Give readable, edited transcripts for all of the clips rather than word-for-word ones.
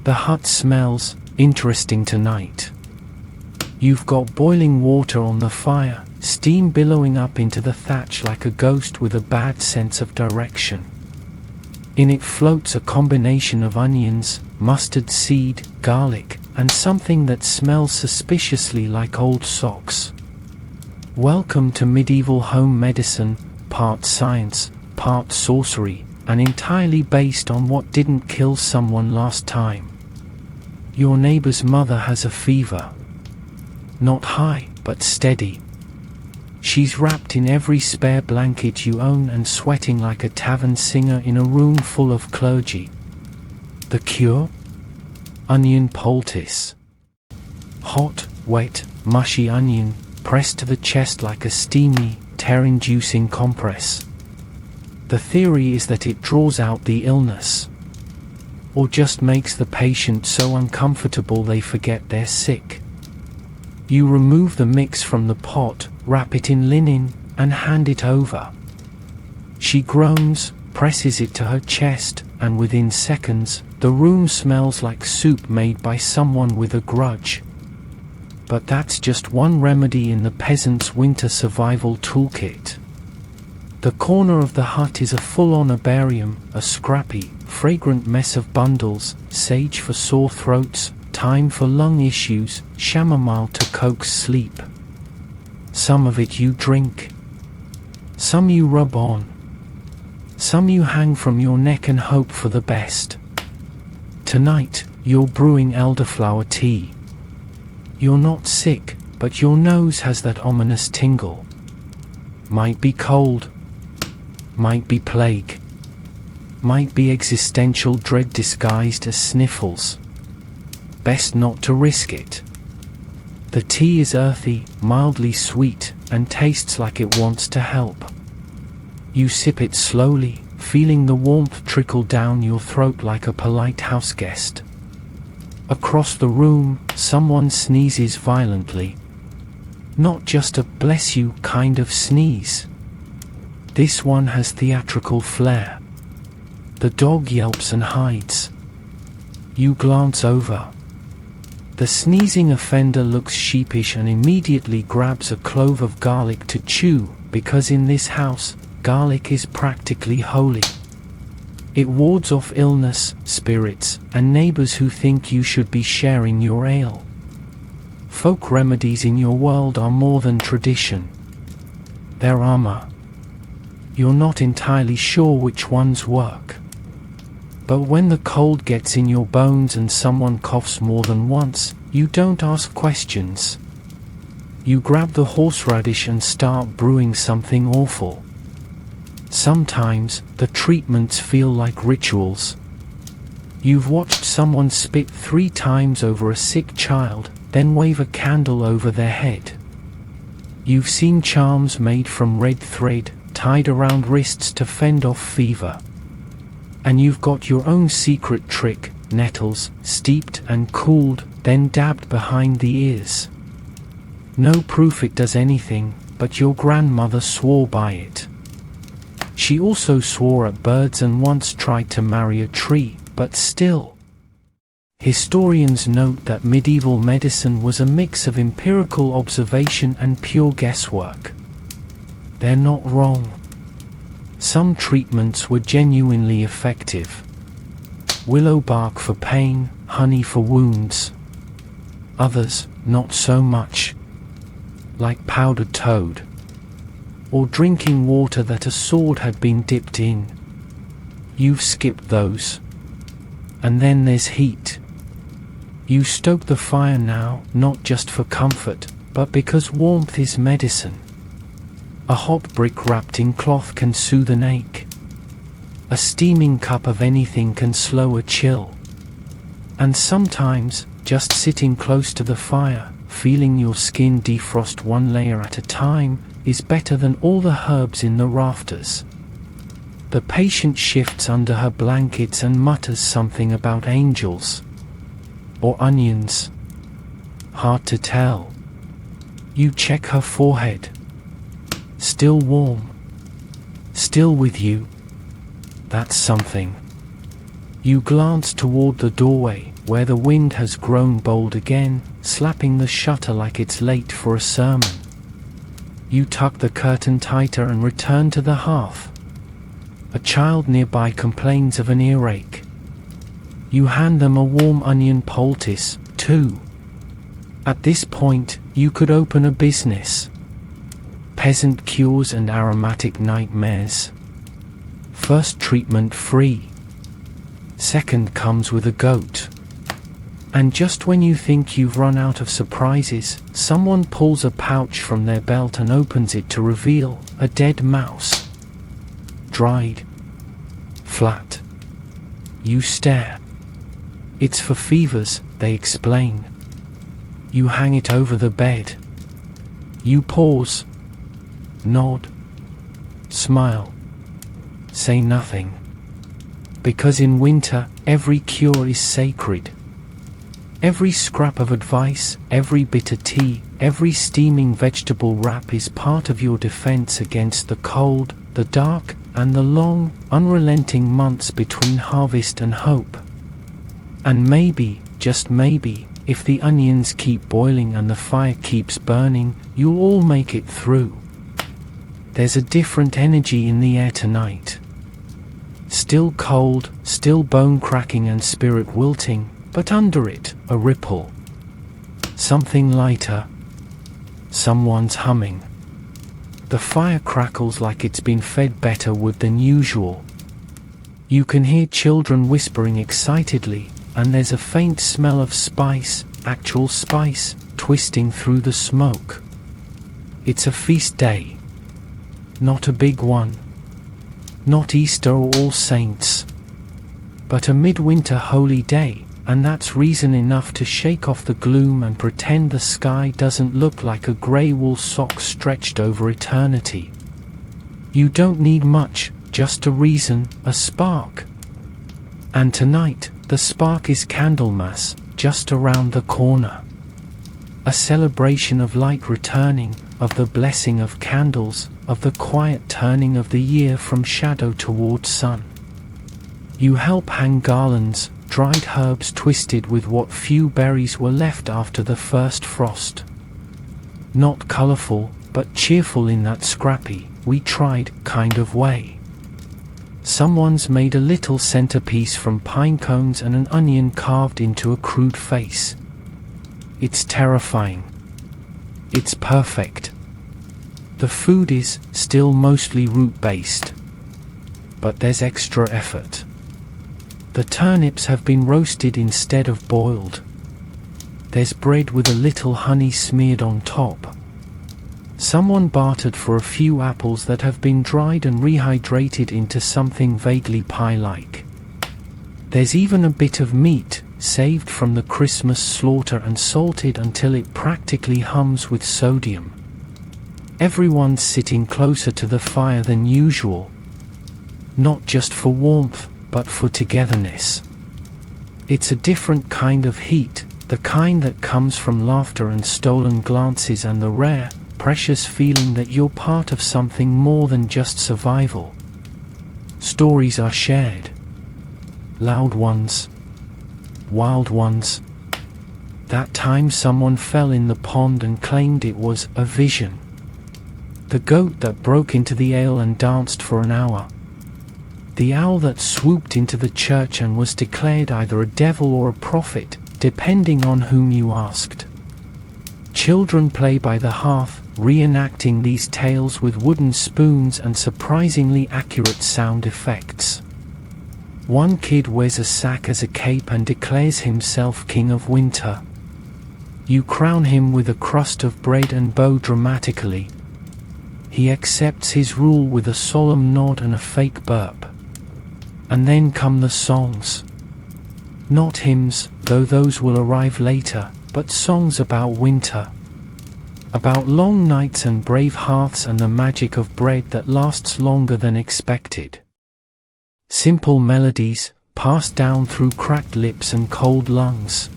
The hut smells interesting tonight. You've got boiling water on the fire, steam billowing up into the thatch like a ghost with a bad sense of direction. In it floats a combination of onions, mustard seed, garlic, and something that smells suspiciously like old socks. Welcome to medieval home medicine, part science, part sorcery, and entirely based on what didn't kill someone last time. Your neighbor's mother has a fever. Not high, but steady. She's wrapped in every spare blanket you own and sweating like a tavern singer in a room full of clergy. The cure? Onion poultice. Hot, wet, mushy onion, pressed to the chest like a steamy, tear-inducing compress. The theory is that it draws out the illness, or just makes the patient so uncomfortable they forget they're sick. You remove the mix from the pot, wrap it in linen, and hand it over. She groans, presses it to her chest, and within seconds, the room smells like soup made by someone with a grudge. But that's just one remedy in the peasant's winter survival toolkit. The corner of the hut is a full-on herbarium, a scrappy, fragrant mess of bundles, sage for sore throats, thyme for lung issues, chamomile to coax sleep. Some of it you drink. Some you rub on. Some you hang from your neck and hope for the best. Tonight, you're brewing elderflower tea. You're not sick, but your nose has that ominous tingle. Might be cold. Might be plague. Might be existential dread disguised as sniffles. Best not to risk it. The tea is earthy, mildly sweet, and tastes like it wants to help. You sip it slowly, feeling the warmth trickle down your throat like a polite houseguest. Across the room, someone sneezes violently. Not just a bless you kind of sneeze. This one has theatrical flair. The dog yelps and hides. You glance over. The sneezing offender looks sheepish and immediately grabs a clove of garlic to chew, because in this house, garlic is practically holy. It wards off illness, spirits, and neighbors who think you should be sharing your ale. Folk remedies in your world are more than tradition. They're armor. You're not entirely sure which ones work. But when the cold gets in your bones and someone coughs more than once, you don't ask questions. You grab the horseradish and start brewing something awful. Sometimes, the treatments feel like rituals. You've watched someone spit 3 times over a sick child, then wave a candle over their head. You've seen charms made from red thread, tied around wrists to fend off fever. And you've got your own secret trick, nettles, steeped and cooled, then dabbed behind the ears. No proof it does anything, but your grandmother swore by it. She also swore at birds and once tried to marry a tree, but still. Historians note that medieval medicine was a mix of empirical observation and pure guesswork. They're not wrong. Some treatments were genuinely effective. Willow bark for pain, honey for wounds. Others, not so much. Like powdered toad. Or drinking water that a sword had been dipped in. You've skipped those. And then there's heat. You stoke the fire now, not just for comfort, but because warmth is medicine. A hot brick wrapped in cloth can soothe an ache. A steaming cup of anything can slow a chill. And sometimes, just sitting close to the fire, feeling your skin defrost one layer at a time, is better than all the herbs in the rafters. The patient shifts under her blankets and mutters something about angels. Or onions. Hard to tell. You check her forehead. Still warm. Still with you. That's something. You glance toward the doorway, where the wind has grown bold again, slapping the shutter like it's late for a sermon. You tuck the curtain tighter and return to the hearth. A child nearby complains of an earache. You hand them a warm onion poultice, too. At this point, you could open a business. Peasant cures and aromatic nightmares. First treatment free. Second comes with a goat. And just when you think you've run out of surprises, someone pulls a pouch from their belt and opens it to reveal a dead mouse. Dried. Flat. You stare. It's for fevers, they explain. You hang it over the bed. You pause. Nod. Smile. Say nothing. Because in winter, every cure is sacred. Every scrap of advice, every bitter tea, every steaming vegetable wrap is part of your defense against the cold, the dark, and the long, unrelenting months between harvest and hope. And maybe, just maybe, if the onions keep boiling and the fire keeps burning, you'll all make it through. There's a different energy in the air tonight. Still cold, still bone cracking and spirit wilting, but under it, a ripple. Something lighter. Someone's humming. The fire crackles like it's been fed better wood than usual. You can hear children whispering excitedly, and there's a faint smell of spice, actual spice, twisting through the smoke. It's a feast day. Not a big one. Not Easter or All Saints. But a midwinter holy day, and that's reason enough to shake off the gloom and pretend the sky doesn't look like a grey wool sock stretched over eternity. You don't need much, just a reason, a spark. And tonight, the spark is Candlemas, just around the corner. A celebration of light returning, of the blessing of candles, of the quiet turning of the year from shadow toward sun. You help hang garlands, dried herbs twisted with what few berries were left after the first frost. Not colourful, but cheerful in that scrappy, we tried kind of way. Someone's made a little centerpiece from pine cones and an onion carved into a crude face. It's terrifying. It's perfect. The food is still mostly root-based. But there's extra effort. The turnips have been roasted instead of boiled. There's bread with a little honey smeared on top. Someone bartered for a few apples that have been dried and rehydrated into something vaguely pie-like. There's even a bit of meat, saved from the Christmas slaughter and salted until it practically hums with sodium. Everyone's sitting closer to the fire than usual. Not just for warmth, but for togetherness. It's a different kind of heat, the kind that comes from laughter and stolen glances and the rare, precious feeling that you're part of something more than just survival. Stories are shared. Loud ones. Wild ones. That time someone fell in the pond and claimed it was a vision. The goat that broke into the ale and danced for an hour. The owl that swooped into the church and was declared either a devil or a prophet, depending on whom you asked. Children play by the hearth, reenacting these tales with wooden spoons and surprisingly accurate sound effects. One kid wears a sack as a cape and declares himself king of winter. You crown him with a crust of bread and bow dramatically. He accepts his rule with a solemn nod and a fake burp. And then come the songs. Not hymns, though those will arrive later, but songs about winter. About long nights and brave hearths and the magic of bread that lasts longer than expected. Simple melodies, passed down through cracked lips and cold lungs.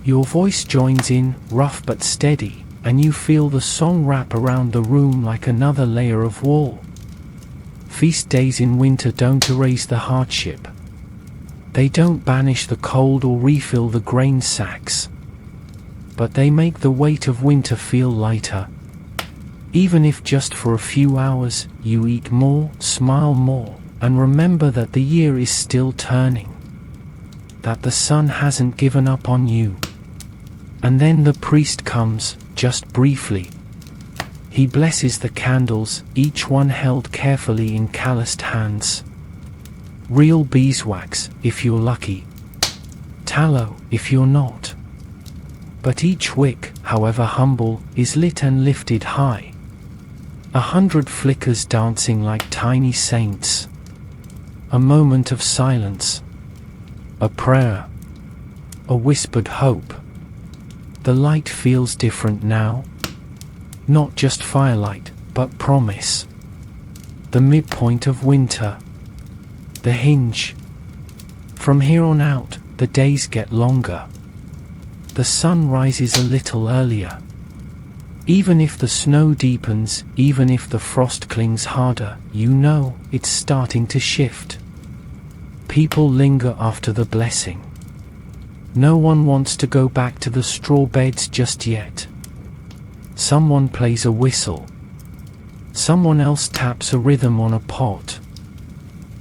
Your voice joins in, rough but steady, and you feel the song wrap around the room like another layer of wool. Feast days in winter don't erase the hardship. They don't banish the cold or refill the grain sacks, but they make the weight of winter feel lighter. Even if just for a few hours, you eat more, smile more, and remember that the year is still turning, that the sun hasn't given up on you. And then the priest comes, just briefly. He blesses the candles, each one held carefully in calloused hands. Real beeswax, if you're lucky. Tallow, if you're not. But each wick, however humble, is lit and lifted high. 100 flickers dancing like tiny saints. A moment of silence. A prayer. A whispered hope. The light feels different now. Not just firelight, but promise. The midpoint of winter. The hinge. From here on out, the days get longer. The sun rises a little earlier. Even if the snow deepens, even if the frost clings harder, you know it's starting to shift. People linger after the blessing. No one wants to go back to the straw beds just yet. Someone plays a whistle. Someone else taps a rhythm on a pot.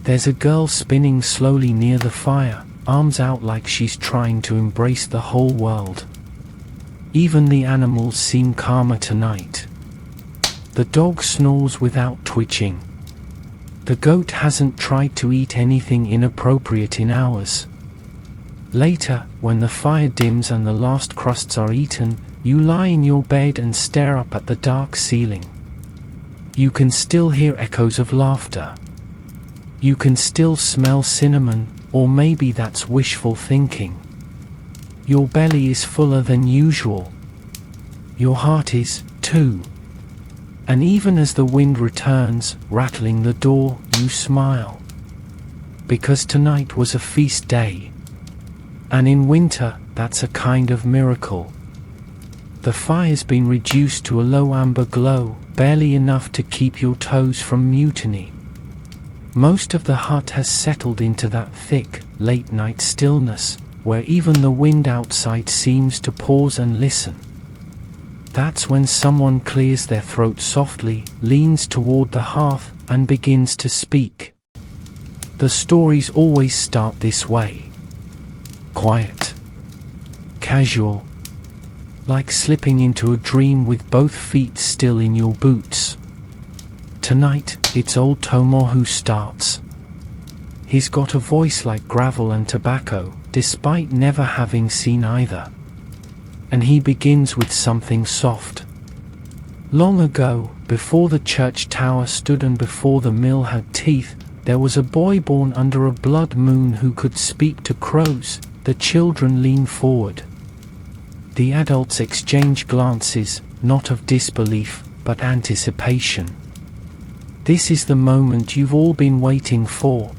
There's a girl spinning slowly near the fire, arms out like she's trying to embrace the whole world. Even the animals seem calmer tonight. The dog snores without twitching. The goat hasn't tried to eat anything inappropriate in hours. Later, when the fire dims and the last crusts are eaten, you lie in your bed and stare up at the dark ceiling. You can still hear echoes of laughter. You can still smell cinnamon, or maybe that's wishful thinking. Your belly is fuller than usual. Your heart is, too. And even as the wind returns, rattling the door, you smile. Because tonight was a feast day. And in winter, that's a kind of miracle. The fire's been reduced to a low amber glow, barely enough to keep your toes from mutiny. Most of the hut has settled into that thick, late-night stillness, where even the wind outside seems to pause and listen. That's when someone clears their throat softly, leans toward the hearth, and begins to speak. The stories always start this way. Quiet. Casual. Like slipping into a dream with both feet still in your boots. Tonight, it's old Tomo who starts. He's got a voice like gravel and tobacco, despite never having seen either. And he begins with something soft. Long ago, before the church tower stood and before the mill had teeth, there was a boy born under a blood moon who could speak to crows. The children lean forward. The adults exchange glances, not of disbelief, but anticipation. This is the moment you've all been waiting for.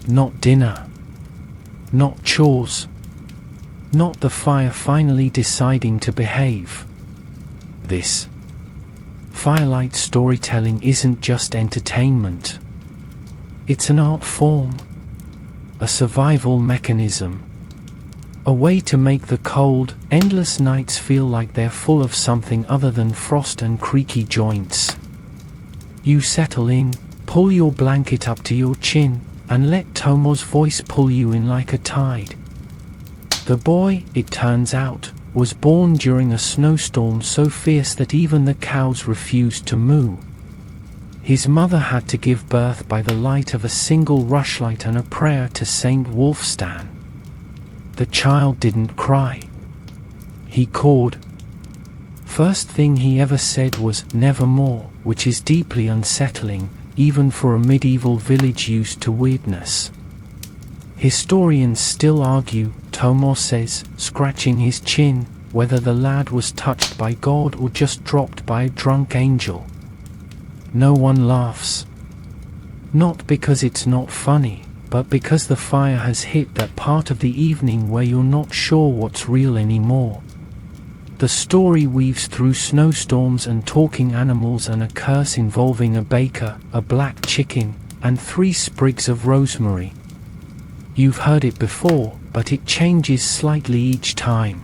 Not dinner. Not chores. Not the fire finally deciding to behave. This. Firelight storytelling isn't just entertainment. It's an art form. A survival mechanism. A way to make the cold, endless nights feel like they're full of something other than frost and creaky joints. You settle in, pull your blanket up to your chin, and let Tomo's voice pull you in like a tide. The boy, it turns out, was born during a snowstorm so fierce that even the cows refused to moo. His mother had to give birth by the light of a single rushlight and a prayer to Saint Wulfstan. The child didn't cry. He cawed. First thing he ever said was nevermore, which is deeply unsettling, even for a medieval village used to weirdness. Historians still argue, Tomo says, scratching his chin, whether the lad was touched by God or just dropped by a drunk angel. No one laughs. Not because it's not funny, but because the fire has hit that part of the evening where you're not sure what's real anymore. The story weaves through snowstorms and talking animals and a curse involving a baker, a black chicken, and 3 sprigs of rosemary. You've heard it before, but it changes slightly each time.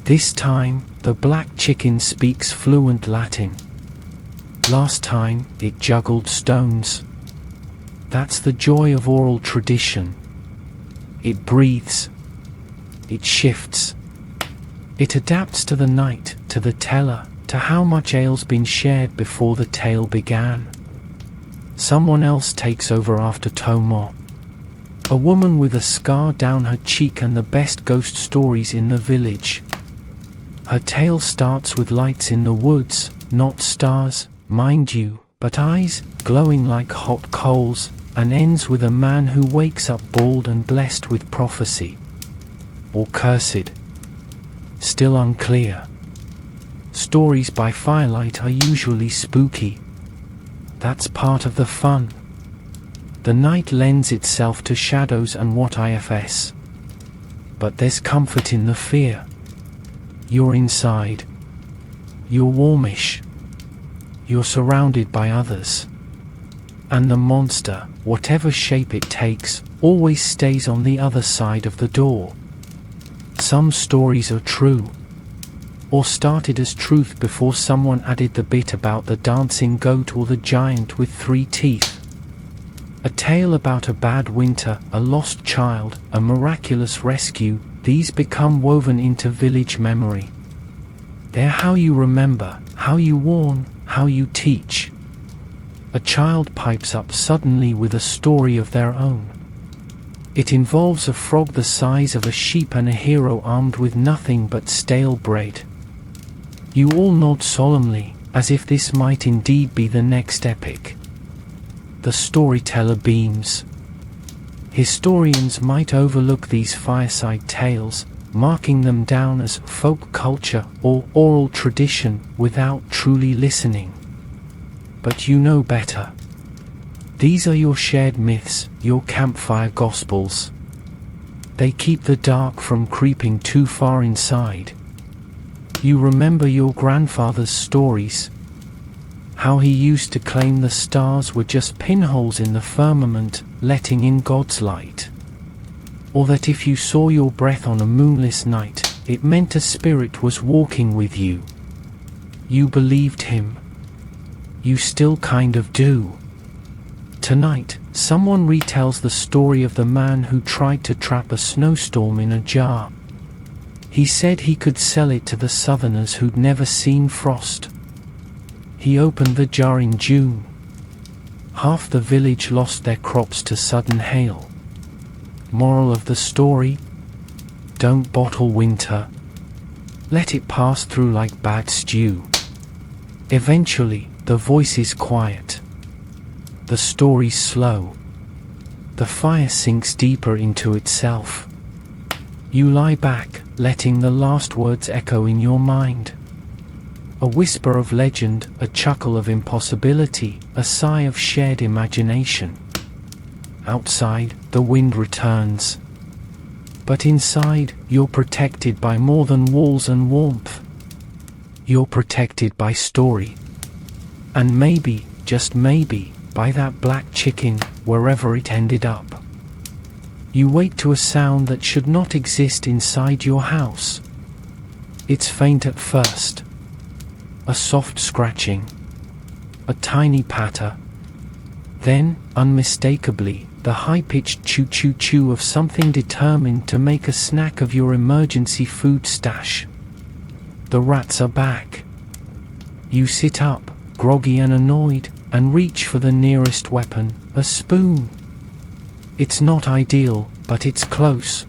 This time, the black chicken speaks fluent Latin. Last time, it juggled stones. That's the joy of oral tradition. It breathes. It shifts. It adapts to the night, to the teller, to how much ale's been shared before the tale began. Someone else takes over after Tomo. A woman with a scar down her cheek and the best ghost stories in the village. Her tale starts with lights in the woods, not stars, mind you, but eyes glowing like hot coals, and ends with a man who wakes up bald and blessed with prophecy. Or cursed. Still unclear. Stories by firelight are usually spooky. That's part of the fun. The night lends itself to shadows and what ifs. But there's comfort in the fear. You're inside. You're warmish. You're surrounded by others. And the monster, whatever shape it takes, always stays on the other side of the door. Some stories are true. Or started as truth before someone added the bit about the dancing goat or the giant with 3 teeth. A tale about a bad winter, a lost child, a miraculous rescue, these become woven into village memory. They're how you remember, how you warn, how you teach. A child pipes up suddenly with a story of their own. It involves a frog the size of a sheep and a hero armed with nothing but stale bread. You all nod solemnly, as if this might indeed be the next epic. The storyteller beams. Historians might overlook these fireside tales, marking them down as folk culture or oral tradition without truly listening. But you know better. These are your shared myths, your campfire gospels. They keep the dark from creeping too far inside. You remember your grandfather's stories. How he used to claim the stars were just pinholes in the firmament, letting in God's light. Or that if you saw your breath on a moonless night, it meant a spirit was walking with you. You believed him. You still kind of do. Tonight, someone retells the story of the man who tried to trap a snowstorm in a jar. He said he could sell it to the southerners who'd never seen frost. He opened the jar in June. Half the village lost their crops to sudden hail. Moral of the story? Don't bottle winter. Let it pass through like bad stew. Eventually, the voice is quiet. The story's slow. The fire sinks deeper into itself. You lie back, letting the last words echo in your mind. A whisper of legend, a chuckle of impossibility, a sigh of shared imagination. Outside, the wind returns. But inside, you're protected by more than walls and warmth. You're protected by story. And maybe, just maybe, by that black chicken, wherever it ended up. You wake to a sound that should not exist inside your house. It's faint at first. A soft scratching. A tiny patter. Then, unmistakably, the high-pitched choo-choo-choo of something determined to make a snack of your emergency food stash. The rats are back. You sit up, groggy and annoyed, and reach for the nearest weapon, a spoon. It's not ideal, but it's close.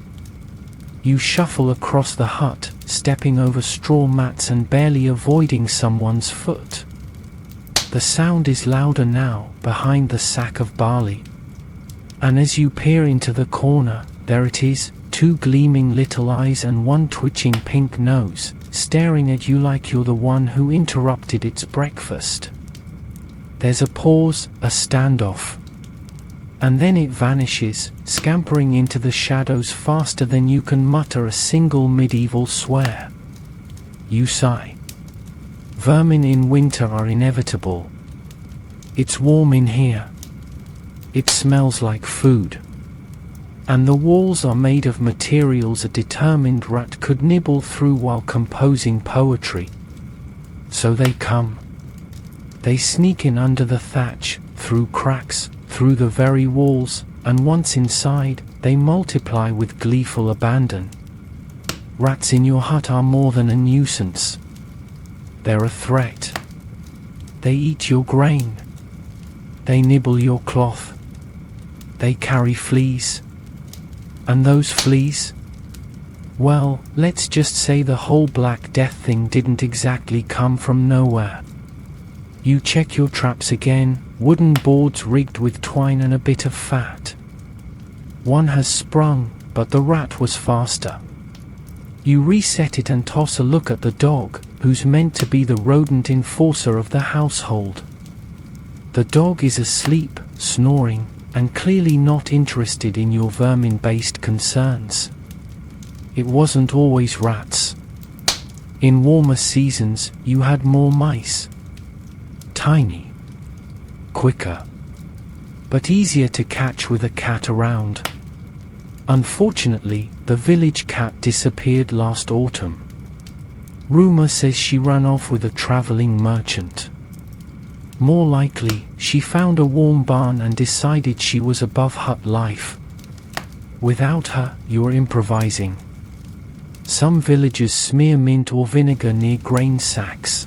You shuffle across the hut, stepping over straw mats and barely avoiding someone's foot. The sound is louder now, behind the sack of barley. And as you peer into the corner, there it is, 2 gleaming little eyes and 1 twitching pink nose, staring at you like you're the one who interrupted its breakfast. There's a pause, a standoff. And then it vanishes, scampering into the shadows faster than you can mutter a single medieval swear. You sigh. Vermin in winter are inevitable. It's warm in here. It smells like food. And the walls are made of materials a determined rat could nibble through while composing poetry. So they come. They sneak in under the thatch, through cracks, through the very walls, and once inside, they multiply with gleeful abandon. Rats in your hut are more than a nuisance. They're a threat. They eat your grain. They nibble your cloth. They carry fleas. And those fleas? Well, let's just say the whole Black Death thing didn't exactly come from nowhere. You check your traps again, wooden boards rigged with twine and a bit of fat. One has sprung, but the rat was faster. You reset it and toss a look at the dog, who's meant to be the rodent enforcer of the household. The dog is asleep, snoring, and clearly not interested in your vermin-based concerns. It wasn't always rats. In warmer seasons, you had more mice. Tiny. Quicker. But easier to catch with a cat around. Unfortunately, the village cat disappeared last autumn. Rumor says she ran off with a traveling merchant. More likely, she found a warm barn and decided she was above hut life. Without her, you're improvising. Some villagers smear mint or vinegar near grain sacks.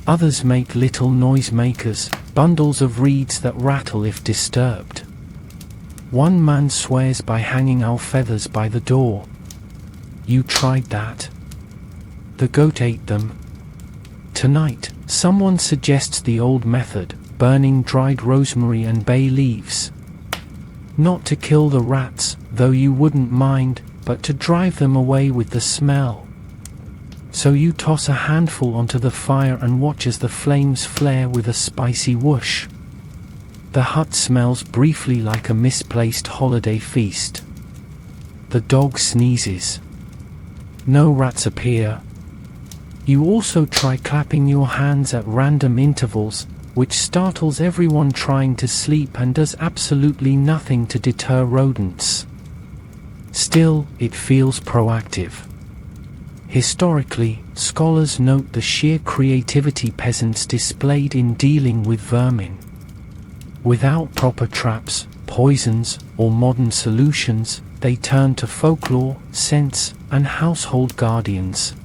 Others make little noisemakers, bundles of reeds that rattle if disturbed. One man swears by hanging owl feathers by the door. You tried that. The goat ate them. Tonight, someone suggests the old method, burning dried rosemary and bay leaves. Not to kill the rats, though you wouldn't mind, but to drive them away with the smell. So you toss a handful onto the fire and watch as the flames flare with a spicy whoosh. The hut smells briefly like a misplaced holiday feast. The dog sneezes. No rats appear. You also try clapping your hands at random intervals, which startles everyone trying to sleep and does absolutely nothing to deter rodents. Still, it feels proactive. Historically, scholars note the sheer creativity peasants displayed in dealing with vermin. Without proper traps, poisons, or modern solutions, they turned to folklore, scents, and household guardians.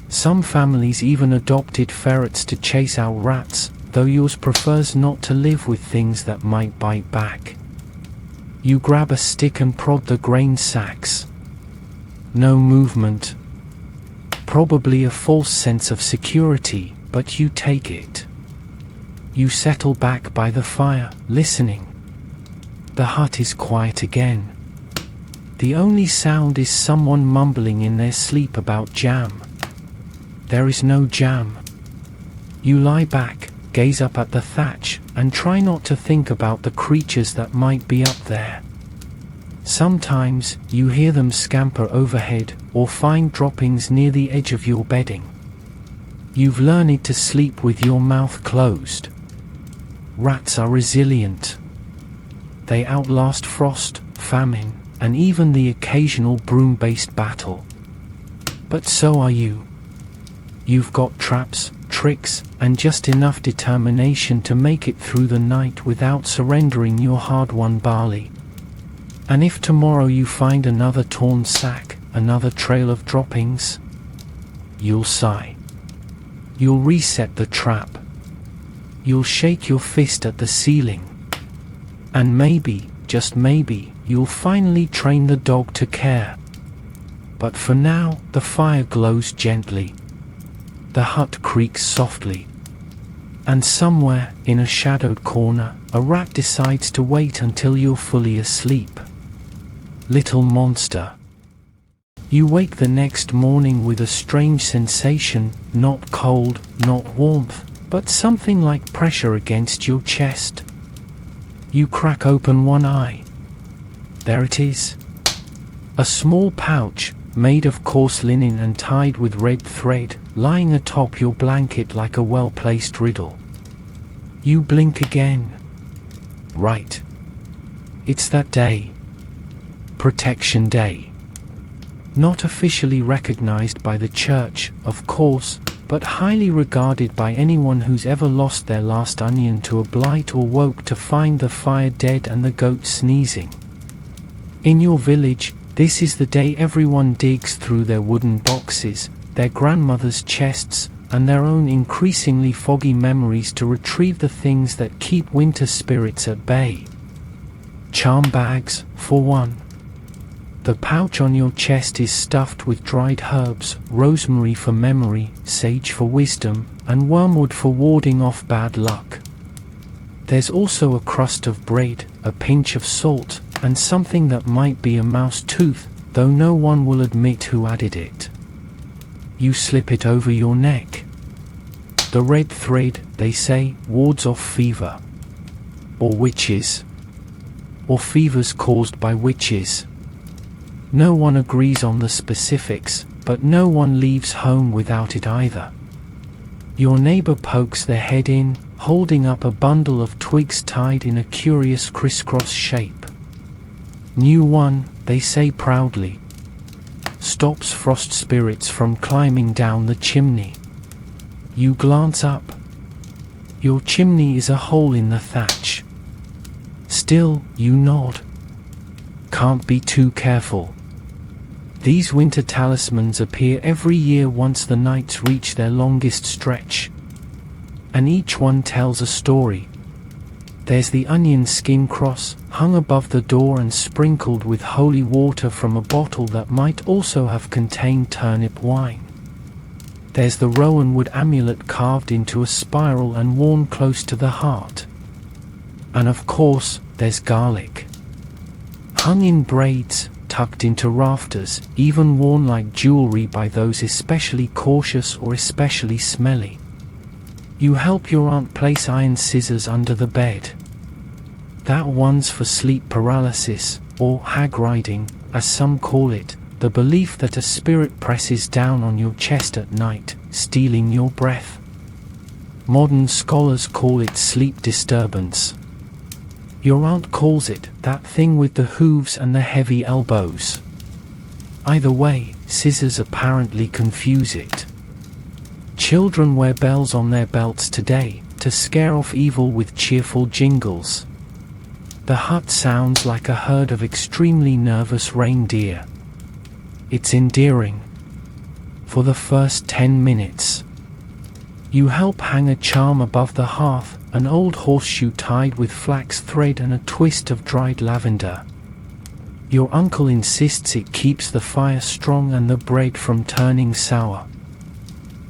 Some families even adopted ferrets to chase out rats, though yours prefers not to live with things that might bite back. You grab a stick and prod the grain sacks. No movement. Probably a false sense of security, but you take it. You settle back by the fire, listening. The hut is quiet again. The only sound is someone mumbling in their sleep about jam. There is no jam. You lie back, gaze up at the thatch, and try not to think about the creatures that might be up there. Sometimes, you hear them scamper overhead, or find droppings near the edge of your bedding. You've learned to sleep with your mouth closed. Rats are resilient. They outlast frost, famine, and even the occasional broom-based battle. But so are you. You've got traps, tricks, and just enough determination to make it through the night without surrendering your hard-won barley. And if tomorrow you find another torn sack, another trail of droppings, you'll sigh. You'll reset the trap. You'll shake your fist at the ceiling. And maybe, just maybe, you'll finally train the dog to care. But for now, the fire glows gently. The hut creaks softly. And somewhere, in a shadowed corner, a rat decides to wait until you're fully asleep. Little monster. You wake the next morning with a strange sensation, not cold, not warmth, but something like pressure against your chest. You crack open one eye. There it is. A small pouch, made of coarse linen and tied with red thread, lying atop your blanket like a well-placed riddle. You blink again. Right. It's that day. Protection Day. Not officially recognized by the church, of course, but highly regarded by anyone who's ever lost their last onion to a blight or woke to find the fire dead and the goat sneezing. In your village, this is the day everyone digs through their wooden boxes, their grandmother's chests, and their own increasingly foggy memories to retrieve the things that keep winter spirits at bay. Charm bags, for one. The pouch on your chest is stuffed with dried herbs, rosemary for memory, sage for wisdom, and wormwood for warding off bad luck. There's also a crust of bread, a pinch of salt, and something that might be a mouse tooth, though no one will admit who added it. You slip it over your neck. The red thread, they say, wards off fever. Or witches. Or fevers caused by witches. No one agrees on the specifics, but no one leaves home without it either. Your neighbor pokes their head in, holding up a bundle of twigs tied in a curious crisscross shape. New one, they say proudly. Stops frost spirits from climbing down the chimney. You glance up. Your chimney is a hole in the thatch. Still, you nod. Can't be too careful. These winter talismans appear every year once the nights reach their longest stretch. And each one tells a story. There's the onion skin cross, hung above the door and sprinkled with holy water from a bottle that might also have contained turnip wine. There's the rowanwood amulet carved into a spiral and worn close to the heart. And of course, there's garlic. Hung in braids, tucked into rafters, even worn like jewelry by those especially cautious or especially smelly. You help your aunt place iron scissors under the bed. That one's for sleep paralysis, or hag riding, as some call it, the belief that a spirit presses down on your chest at night, stealing your breath. Modern scholars call it sleep disturbance. Your aunt calls it that thing with the hooves and the heavy elbows. Either way, scissors apparently confuse it. Children wear bells on their belts today, to scare off evil with cheerful jingles. The hut sounds like a herd of extremely nervous reindeer. It's endearing. For the first 10 minutes. You help hang a charm above the hearth, an old horseshoe tied with flax thread and a twist of dried lavender. Your uncle insists it keeps the fire strong and the bread from turning sour.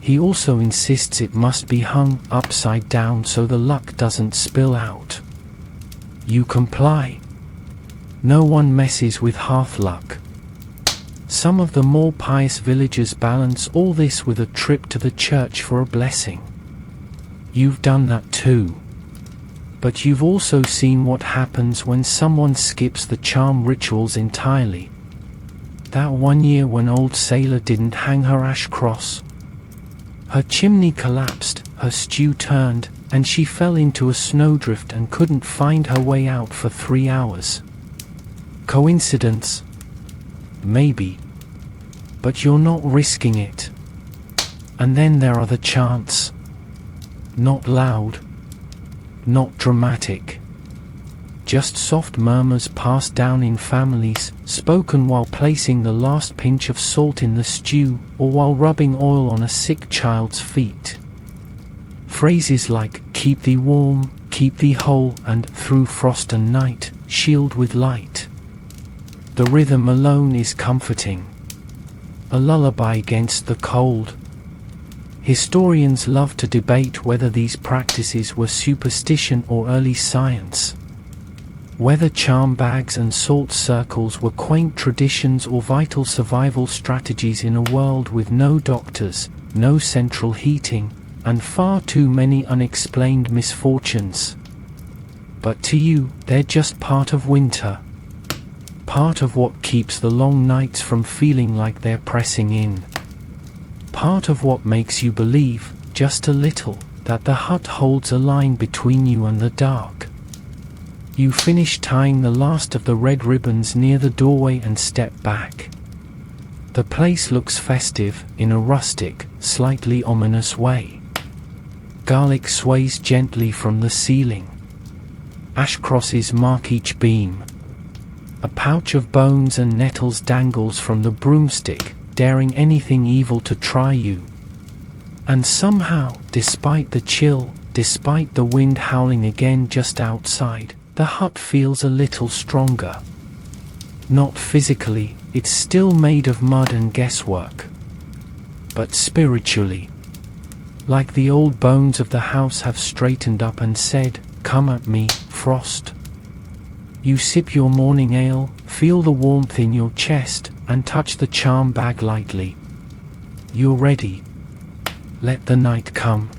He also insists it must be hung upside down so the luck doesn't spill out. You comply. No one messes with hearth luck. Some of the more pious villagers balance all this with a trip to the church for a blessing. You've done that too. But you've also seen what happens when someone skips the charm rituals entirely. That one year when old Sailor didn't hang her ash cross. Her chimney collapsed, her stew turned, and she fell into a snowdrift and couldn't find her way out for 3 hours. Coincidence? Maybe. But you're not risking it. And then there are the chants. Not loud. Not dramatic. Just soft murmurs passed down in families, spoken while placing the last pinch of salt in the stew, or while rubbing oil on a sick child's feet. Phrases like, keep thee warm, keep thee whole, and through frost and night, shield with light. The rhythm alone is comforting. A lullaby against the cold. Historians love to debate whether these practices were superstition or early science. Whether charm bags and salt circles were quaint traditions or vital survival strategies in a world with no doctors, no central heating, and far too many unexplained misfortunes. But to you, they're just part of winter. Part of what keeps the long nights from feeling like they're pressing in. Part of what makes you believe, just a little, that the hut holds a line between you and the dark. You finish tying the last of the red ribbons near the doorway and step back. The place looks festive, in a rustic, slightly ominous way. Garlic sways gently from the ceiling. Ash crosses mark each beam. A pouch of bones and nettles dangles from the broomstick, daring anything evil to try you. And somehow, despite the chill, despite the wind howling again just outside, the hut feels a little stronger. Not physically, it's still made of mud and guesswork. But spiritually, like the old bones of the house have straightened up and said, "Come at me, Frost." You sip your morning ale, feel the warmth in your chest, and touch the charm bag lightly. You're ready. Let the night come.